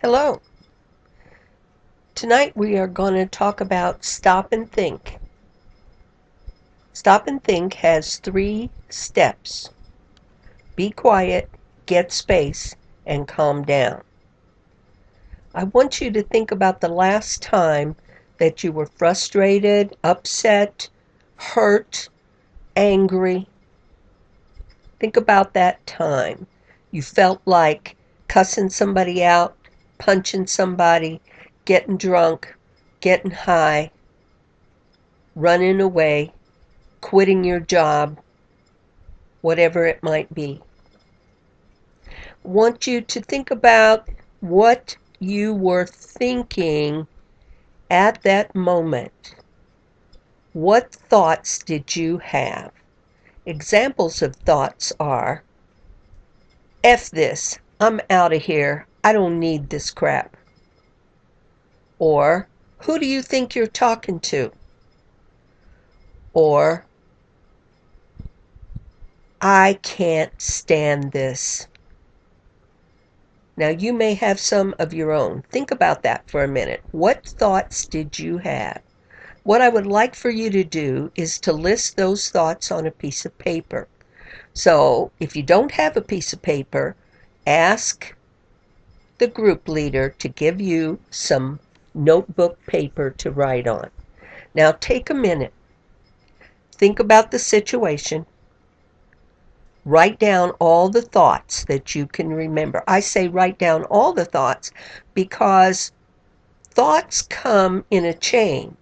Hello. Tonight we are going to talk about stop and think. Stop and think has 3 steps. Be quiet, get space, and calm down. I want you to think about the last time that you were frustrated, upset, hurt, angry. Think about that time. You felt like cussing somebody out, punching somebody, getting drunk, getting high, running away, quitting your job, whatever it might be. I want you to think about what you were thinking at that moment. What thoughts did you have? Examples of thoughts are, F this, I'm out of here, I don't need this crap. Or, who do you think you're talking to? Or, I can't stand this. Now, you may have some of your own. Think about that for a minute. What thoughts did you have? What I would like for you to do is to list those thoughts on a piece of paper. So, if you don't have a piece of paper, ask the group leader to give you some notebook paper to write on. Now, take a minute. Think about the situation. Write down all the thoughts that you can remember. I say write down all the thoughts because thoughts come in a chain.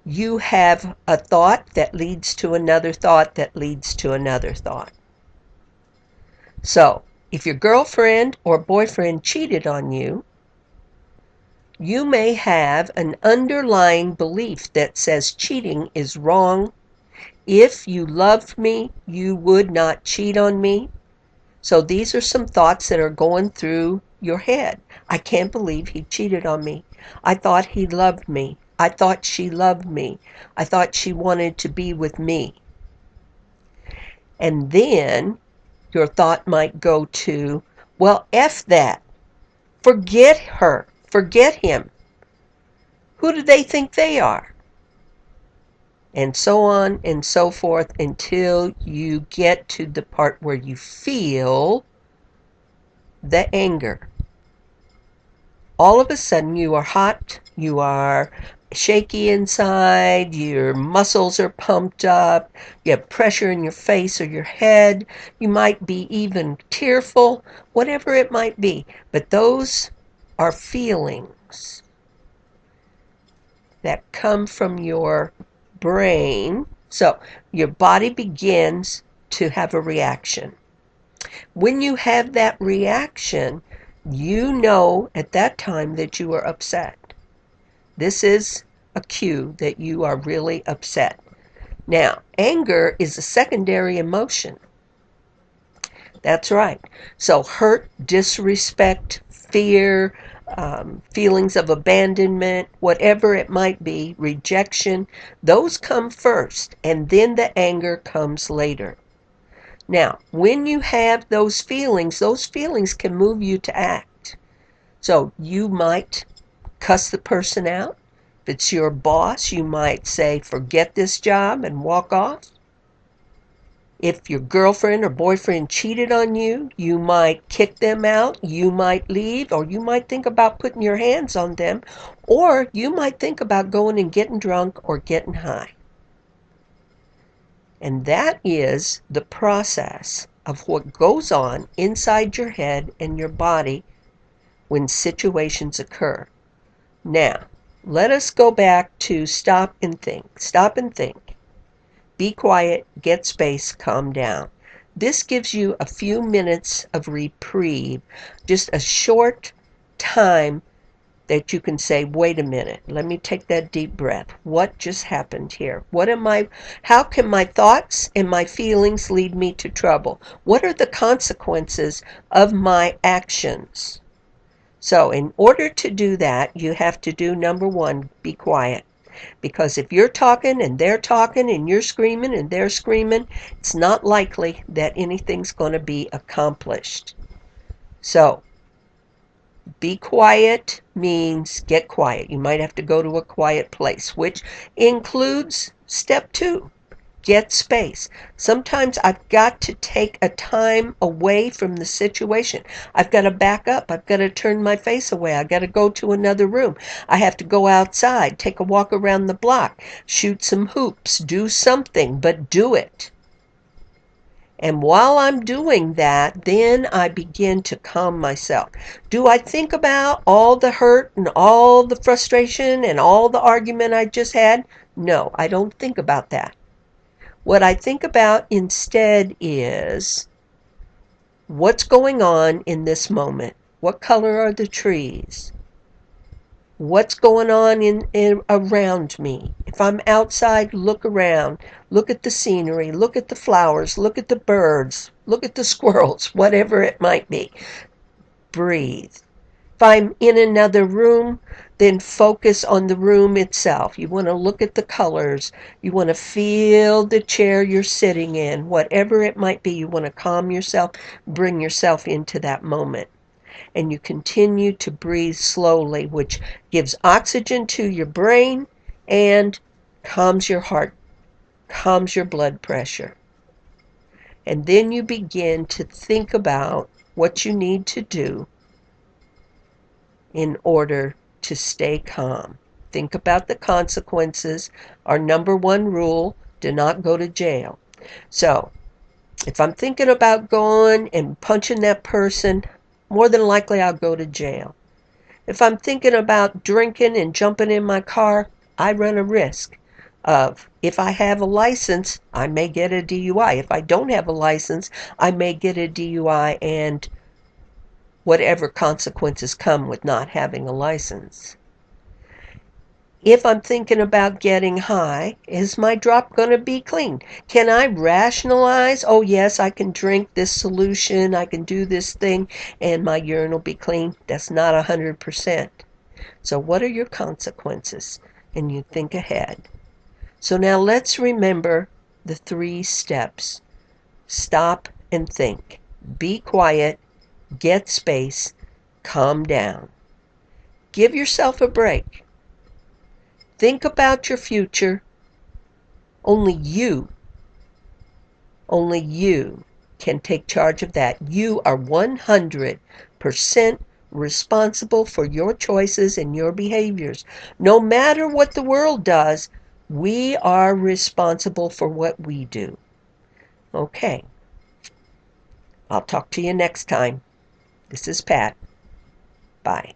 You have a thought that leads to another thought that leads to another thought. So, if your girlfriend or boyfriend cheated on you, you may have an underlying belief that says cheating is wrong. If you loved me, you would not cheat on me. So these are some thoughts that are going through your head. I can't believe he cheated on me. I thought he loved me. I thought she loved me. I thought she wanted to be with me. And then your thought might go to, well, F that. Forget her. Forget him. Who do they think they are? And so on and so forth until you get to the part where you feel the anger. All of a sudden you are hot, you are shaky inside, your muscles are pumped up, you have pressure in your face or your head, you might be even tearful, whatever it might be. But those are feelings that come from your brain. So your body begins to have a reaction. When you have that reaction, you know at that time that you are upset. This is a cue that you are really upset. Now, anger is a secondary emotion. That's right. So hurt, disrespect, fear, feelings of abandonment, whatever it might be, rejection, those come first, and then the anger comes later. Now, when you have those feelings can move you to act. So you might cuss the person out. If it's your boss, you might say, forget this job and walk off. If your girlfriend or boyfriend cheated on you, you might kick them out, you might leave, or you might think about putting your hands on them, or you might think about going and getting drunk or getting high. And that is the process of what goes on inside your head and your body when situations occur. Now, let us go back to stop and think. Stop and think. Be quiet, get space, calm down. This gives you a few minutes of reprieve, just a short time that you can say, wait a minute, let me take that deep breath. What just happened here? How can my thoughts and my feelings lead me to trouble? What are the consequences of my actions? So in order to do that, you have to do number 1, be quiet. Because if you're talking and you're screaming and they're screaming, it's not likely that anything's going to be accomplished. So Be quiet means get quiet. You might have to go to a quiet place, which includes step 2. Get space. Sometimes I've got to take a time away from the situation. I've got to back up. I've got to turn my face away. I've got to go to another room. I have to go outside, take a walk around the block, shoot some hoops, do something, but do it. And while I'm doing that, then I begin to calm myself. Do I think about all the hurt and all the frustration and all the argument I just had? No, I don't think about that. What I think about instead is what's going on in this moment. What color are the trees? What's going on in around me? If I'm outside, look around. Look at the scenery. Look at the flowers. Look at the birds. Look at the squirrels, whatever it might be. Breathe. If I'm in another room, then focus on the room itself. You want to look at the colors. You want to feel the chair you're sitting in. Whatever it might be, you want to calm yourself, bring yourself into that moment. And you continue to breathe slowly, which gives oxygen to your brain and calms your heart, calms your blood pressure. And then you begin to think about what you need to do in order to stay calm. Think about the consequences. Our number 1 rule, do not go to jail. So, if I'm thinking about going and punching that person, more than likely I'll go to jail. If I'm thinking about drinking and jumping in my car, I run a risk of, if I have a license, I may get a DUI. If I don't have a license, I may get a DUI and whatever consequences come with not having a license. If I'm thinking about getting high, is my drop going to be clean? Can I rationalize, oh yes, I can drink this solution, I can do this thing, and my urine will be clean? That's not 100%. So what are your consequences? And you think ahead. So now let's remember the 3 steps. Stop and think. Be quiet. Get space. Calm down. Give yourself a break. Think about your future. Only you can take charge of that. You are 100% responsible for your choices and your behaviors. No matter what the world does, we are responsible for what we do. Okay. I'll talk to you next time. This is Pat. Bye.